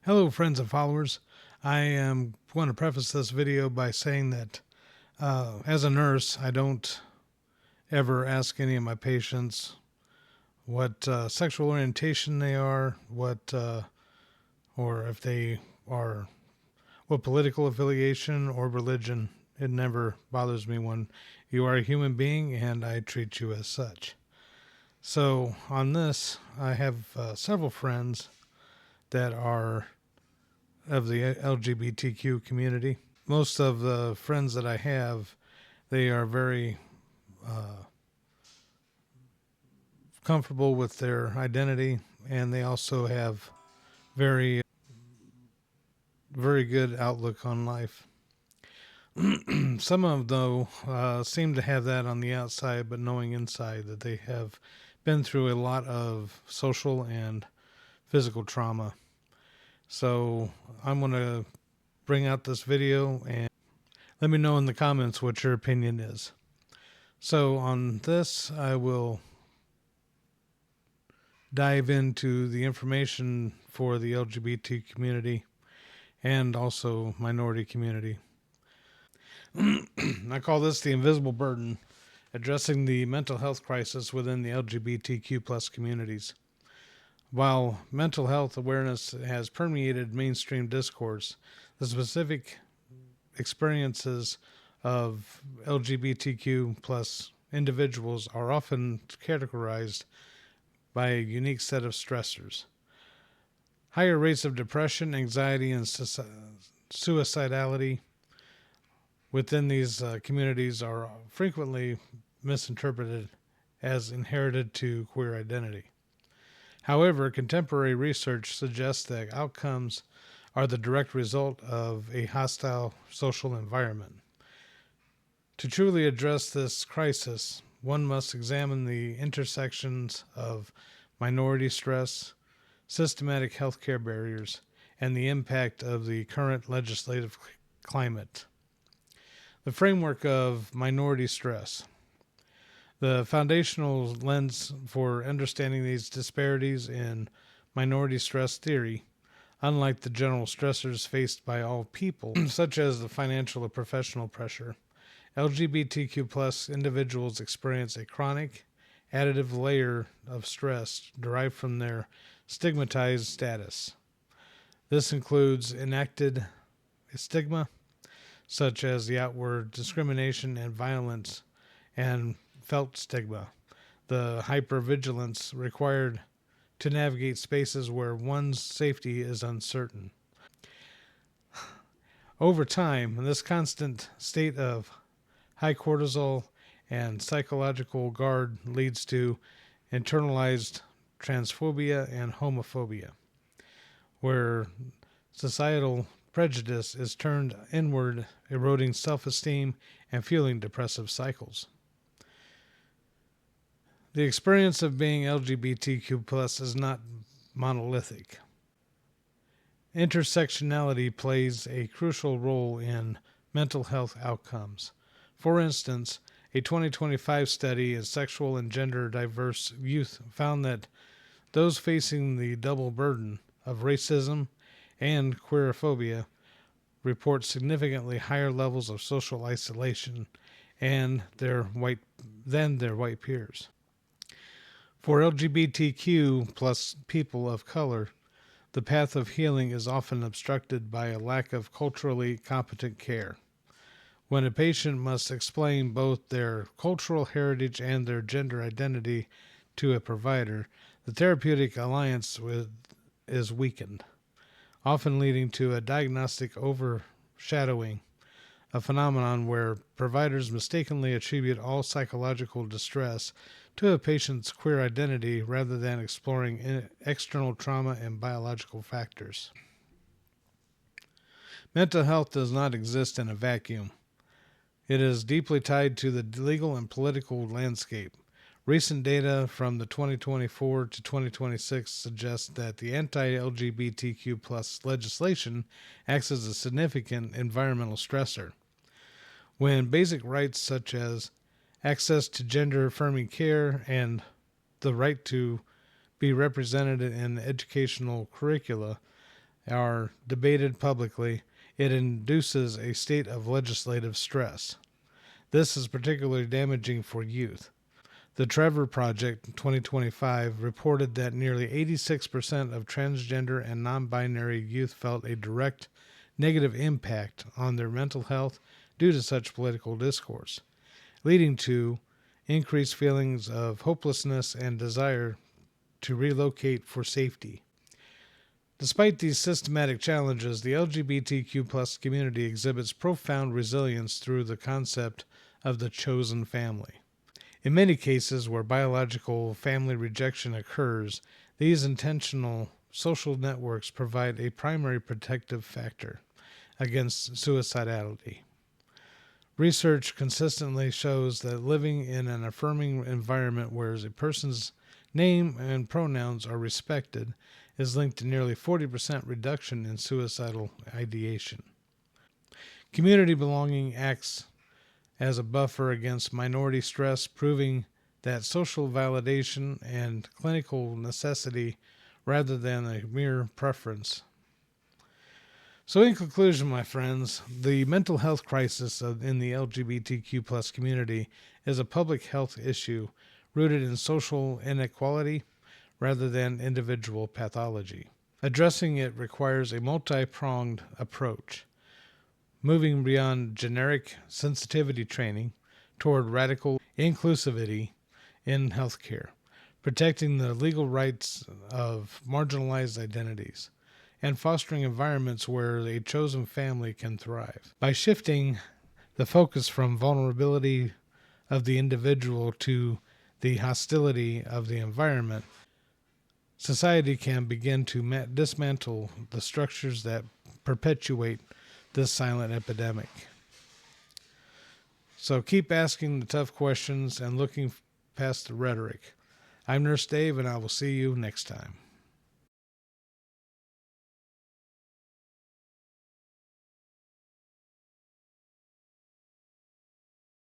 Hello, friends and followers. I want to preface this video by saying that as a nurse, I don't ever ask any of my patients what sexual orientation they are, or if they are, what political affiliation or religion. It never bothers me when you are a human being and I treat you as such. So on this, I have several friends that are of the LGBTQ community. Most of the friends that I have, they are very comfortable with their identity, and they also have very, very good outlook on life. Some of them, though, seem to have that on the outside, but knowing inside that they have been through a lot of social and physical trauma. So I'm going to bring out this video and let me know in the comments what your opinion is. So on this, I will dive into the information for the LGBT community and also minority community. I call this the invisible burden, addressing the mental health crisis within the LGBTQ plus communities. While mental health awareness has permeated mainstream discourse, the specific experiences of LGBTQ plus individuals are often categorized by a unique set of stressors. Higher rates of depression, anxiety, and suicidality within these communities are frequently misinterpreted as inherited to queer identity. However, contemporary research suggests that outcomes are the direct result of a hostile social environment. To truly address this crisis, one must examine the intersections of minority stress, systematic healthcare barriers, and the impact of the current legislative climate. The framework of minority stress. The foundational lens for understanding these disparities in minority stress theory, unlike the general stressors faced by all people, such as the financial or professional pressure, LGBTQ plus individuals experience a chronic, additive layer of stress derived from their stigmatized status. This includes enacted stigma, such as the outward discrimination and violence, and felt stigma, the hypervigilance required to navigate spaces where one's safety is uncertain. Over time, this constant state of high cortisol and psychological guard leads to internalized transphobia and homophobia, where societal prejudice is turned inward, eroding self-esteem and fueling depressive cycles. The experience of being LGBTQ plus is not monolithic. Intersectionality plays a crucial role in mental health outcomes. For instance, a 2025 study of sexual and gender diverse youth found that those facing the double burden of racism and queerophobia report significantly higher levels of social isolation than their white peers. For LGBTQ plus people of color, the path of healing is often obstructed by a lack of culturally competent care. When a patient must explain both their cultural heritage and their gender identity to a provider, the therapeutic alliance is weakened, often leading to a diagnostic overshadowing, a phenomenon where providers mistakenly attribute all psychological distress to a patient's queer identity rather than exploring external trauma and biological factors. Mental health does not exist in a vacuum. It is deeply tied to the legal and political landscape. Recent data from the 2024 to 2026 suggests that the anti-LGBTQ plus legislation acts as a significant environmental stressor. When basic rights such as access to gender-affirming care and the right to be represented in educational curricula are debated publicly, it induces a state of legislative stress. This is particularly damaging for youth. The Trevor Project in 2025 reported that nearly 86% of transgender and non binary youth felt a direct negative impact on their mental health due to such political discourse, leading to increased feelings of hopelessness and desire to relocate for safety. Despite these systematic challenges, the LGBTQ community exhibits profound resilience through the concept of the chosen family. In many cases where biological family rejection occurs, these intentional social networks provide a primary protective factor against suicidality. Research consistently shows that living in an affirming environment where a person's name and pronouns are respected is linked to nearly 40% reduction in suicidal ideation. Community belonging acts as a buffer against minority stress, proving that social validation and clinical necessity rather than a mere preference. So, in conclusion, my friends, the mental health crisis in the LGBTQ community is a public health issue rooted in social inequality rather than individual pathology. Addressing it requires a multi-pronged approach, moving beyond generic sensitivity training toward radical inclusivity in healthcare, protecting the legal rights of marginalized identities, and fostering environments where a chosen family can thrive. By shifting the focus from vulnerability of the individual to the hostility of the environment, society can begin to dismantle the structures that perpetuate this silent epidemic. So keep asking the tough questions and looking past the rhetoric. I'm Nurse Dave, and I will see you next time.